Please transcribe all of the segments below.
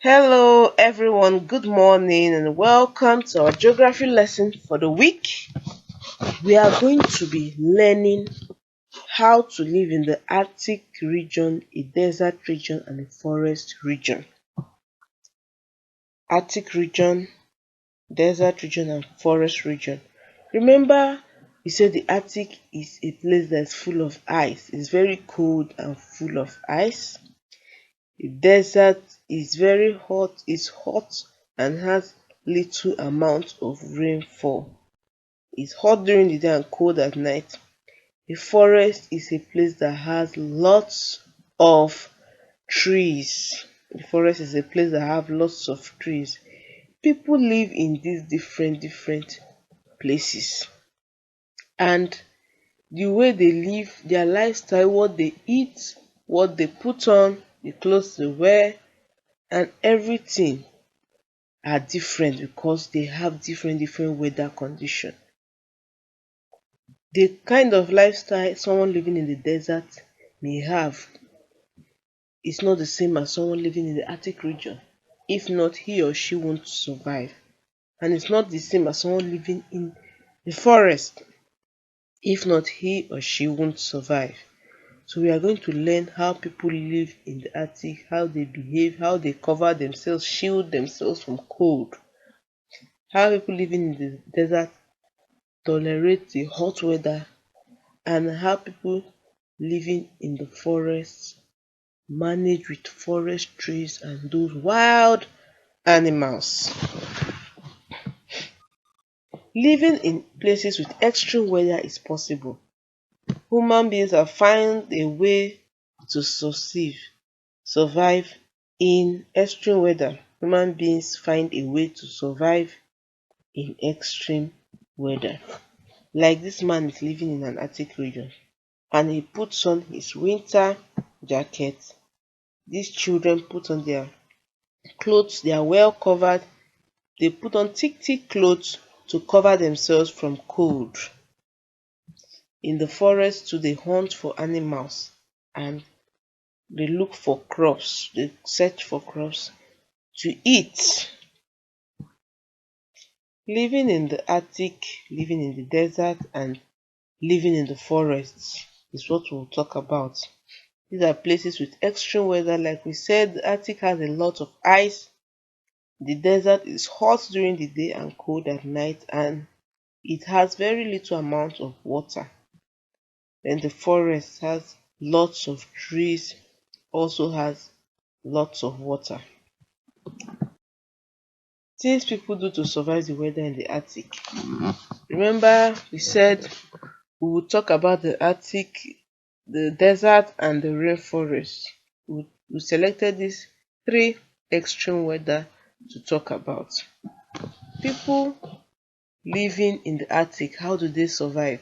Hello, everyone. Good morning and welcome to our geography lesson for the week. We are going to be learning how to live in the Arctic region, a desert region, and a forest region. Arctic region, desert region, and forest region. Remember, we said the Arctic is a place that's full of ice. It's very cold and full of ice. The desert is very hot, is hot and has little amount of rainfall. It's hot during the day and cold at night. The forest is a place that has lots of trees. The forest is a place that have lots of trees. People live in these different places. And the way they live, their lifestyle, what they eat, what they put on, the clothes they wear, and everything are different because they have different weather condition. The kind of lifestyle someone living in the desert may have is not the same as someone living in the Arctic region. If not, he or she won't survive. And it's not the same as someone living in the forest. If not, he or she won't survive. So we are going to learn how people live in the Arctic, how they behave, how they cover themselves, shield themselves from cold. How people living in the desert tolerate the hot weather, and how people living in the forest manage with forest trees and those wild animals. Living in places with extreme weather is possible. Human beings have found a way to survive in extreme weather. Human beings find a way to survive in extreme weather. Like this man is living in an Arctic region and he puts on his winter jacket. These children put on their clothes, they are well covered. They put on thick clothes to cover themselves from cold. In the forest too, they hunt for animals and they look for crops. They search for crops to eat. Living in the Arctic, living in the desert, and living in the forests is what we'll talk about. These are places with extreme weather. Like we said, the Arctic has a lot of ice. The desert is hot during the day and cold at night, and it has very little amount of water. Then the forest has lots of trees, also has lots of water. Things people do to survive the weather in the Arctic. Remember, we said we would talk about the Arctic, the desert, and the rainforest. We selected these three extreme weather to talk about. People living in the Arctic, how do they survive?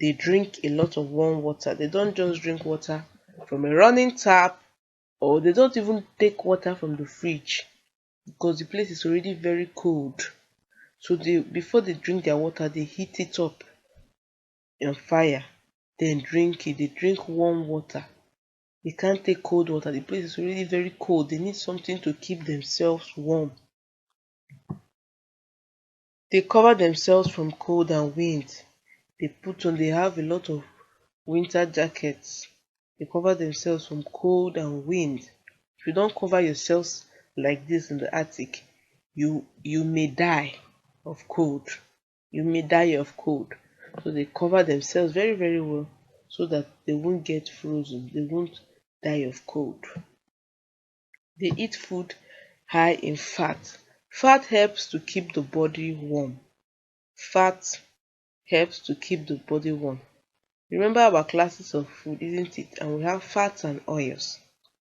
They drink a lot of warm water. They don't just drink water from a running tap, or they don't even take water from the fridge because the place is already very cold. So before they drink their water, they heat it up on fire, then drink it. They drink warm water. They can't take cold water. The place is already very cold. They need something to keep themselves warm. They cover themselves from cold and wind. They have a lot of winter jackets. They cover themselves from cold and wind. If you don't cover yourselves like this in the Arctic, you may die of cold. You may die of cold. So they cover themselves very well so that they won't get frozen. They won't die of cold. They eat food high in fat. Fat helps to keep the body warm. Fat helps to keep the body warm. Remember our classes of food, isn't it? And we have fats and oils.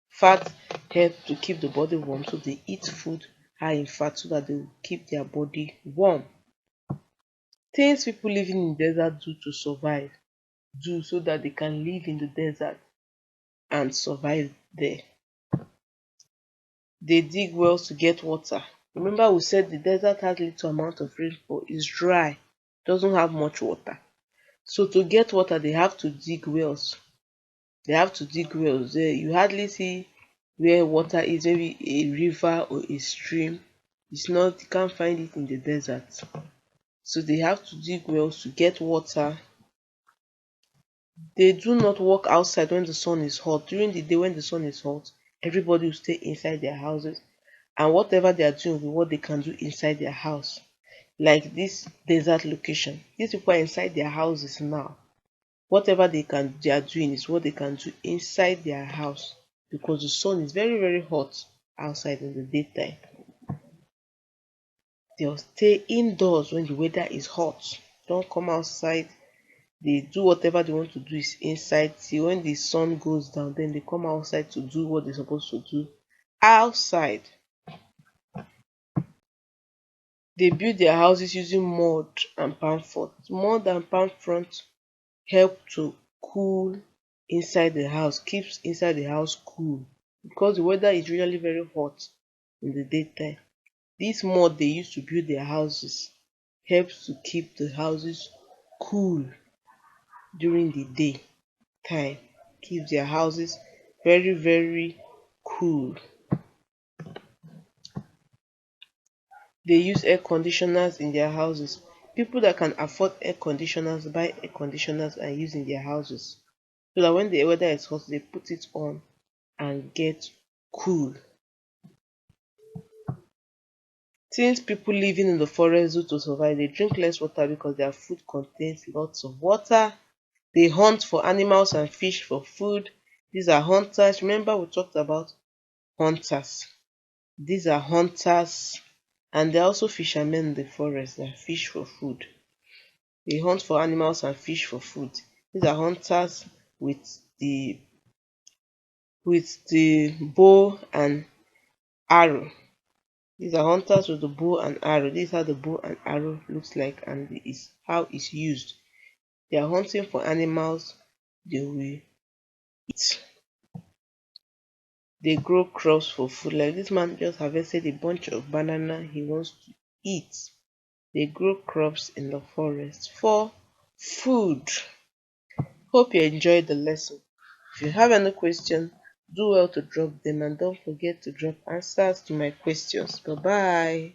Fat help to keep the body warm, so they eat food high in fat so that they will keep their body warm. Things people living in the desert do to survive, do so that they can live in the desert and survive there. They dig wells to get water. Remember we said the desert has little amount of rainfall, it's dry, doesn't have much water. So to get water, they have to dig wells. You hardly see where water is, maybe a river or a stream. It's not, you can't find it in the desert. So they have to dig wells to get water. They do not walk outside when the sun is hot. During the day when the sun is hot, everybody will stay inside their houses, and whatever they are doing will be what they can do inside their house. Like this desert location, these people are inside their houses now. Whatever they are doing is what they can do inside their house, because the sun is very very hot outside in the daytime. They'll stay indoors when the weather is hot. Don't come outside. They do whatever they want to do is inside till when the sun goes down, then they come outside to do what they're supposed to do outside. They build their houses using mud and palm front. Mud and palm front help to cool inside the house, keeps inside the house cool, because the weather is really very hot in the daytime. This mud they use to build their houses helps to keep the houses cool during the day time, keeps their houses very very cool. They use air conditioners in their houses. People that can afford air conditioners buy air conditioners and use in their houses, so that when the weather is hot they put it on and get cool. Since people living in the forest do to survive, they drink less water because their food contains lots of water. They hunt for animals and fish for food. These are hunters. Remember we talked about hunters. These are hunters, and they're also fishermen in the forest that fish for food. They hunt for animals and fish for food. These are hunters with the bow and arrow. These are hunters with the bow and arrow. This is how the bow and arrow looks like, and this is how it's used. They are hunting for animals they will eat. They grow crops for food. Like this man just harvested a bunch of banana he wants to eat. They grow crops in the forest for food. Hope you enjoyed the lesson. If you have any question, do well to drop them, and don't forget to drop answers to my questions. Bye bye.